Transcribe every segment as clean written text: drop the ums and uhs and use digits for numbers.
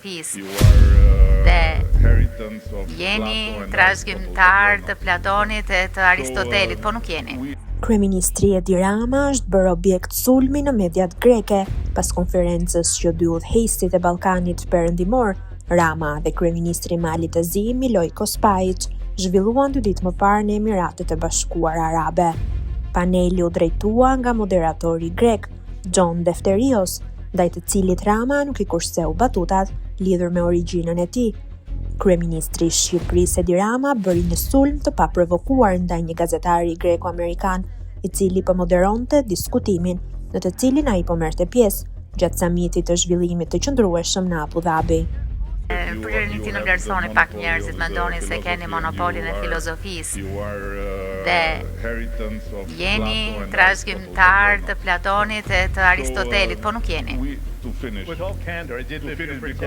filozofisë dhe jeni trashëgimtar të Platonit e të Aristotelit, po nuk jeni. Kryeministri Edi Rama është bërë objekt sulmi në mediat greke pas konferencës që dy udhëheqësit e Ballkanit Perëndimor, Rama dhe kryeministri i Malit të Zi, Miloj Kospajic, zhvilluan 2 ditë më parë në Emiratet e Bashkuara Arabe. Paneli u drejtua nga moderatori grek, John Defterios, ndaj të cilit Rama nuk i kurtheu batutat lidhur me origjinën e tij. Kryeministri i Shqipërisë Edi Rama bëri një sulm të paprovokuar ndaj një gazetari greko-amerikan, i cili po moderonte diskutimin në të cilin ai po merrte pjesë gjatë samitit të zhvillimit të qëndrueshëm në Abu Dhabi. Për një ti në vlerësoni pak njerëzit mendoni se keni monopolin e filozofisë dhe jeni trashëgimtar të Platonit e të Aristotelit, po nuk jeni.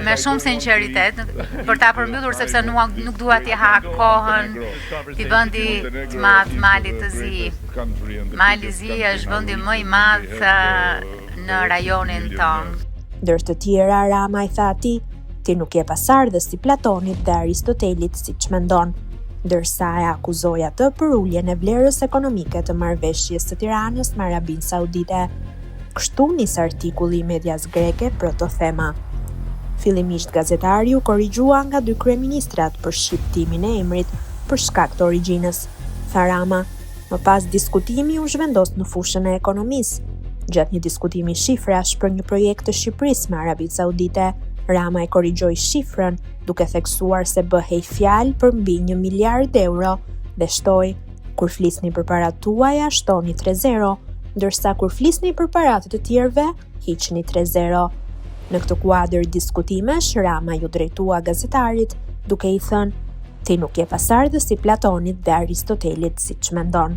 Me shumë sinqeritet, për ta përmbyllur sepse nuk dua t'i ha kohën t'i vendi të madh Malit të Zi. Mali i Zi është vendi më i madh në rajonin tonë. Ndër të tjera, Rama i tha atij, ti nuk je pasardhës si Platonit dhe Aristotelit siç mendon, ndërsa e akuzoi atë për uljen e vlerës ekonomike të marrëveshjes së Tiranës me Arabinë Saudite. Kështu nis artikulli i medias greke për të thema. Fillimisht gazetari u korrigjua nga 2 kryeministrat për shqiptimin e emrit për shkak të origjinës, tha Rama. Më pas diskutimi u zhvendos në fushën e ekonomisë. Gjatë një diskutimi shifrash për një projekt të Shqipërisë me Arabinë Saudite, Rama e korrigjoi shifrën duke theksuar se bëhej fjalë për mbi 1 miliard euro dhe shtoi, kur flisni për parat tuaja shtoni 3-0, ndërsa kur flisni për parat të tjerëve, hiqni 3-0. Në këtë kuadër diskutimesh, Rama ju drejtua gazetarit duke i thënë, ti nuk je pasardhës si Platonit dhe Aristotelit siç mendon.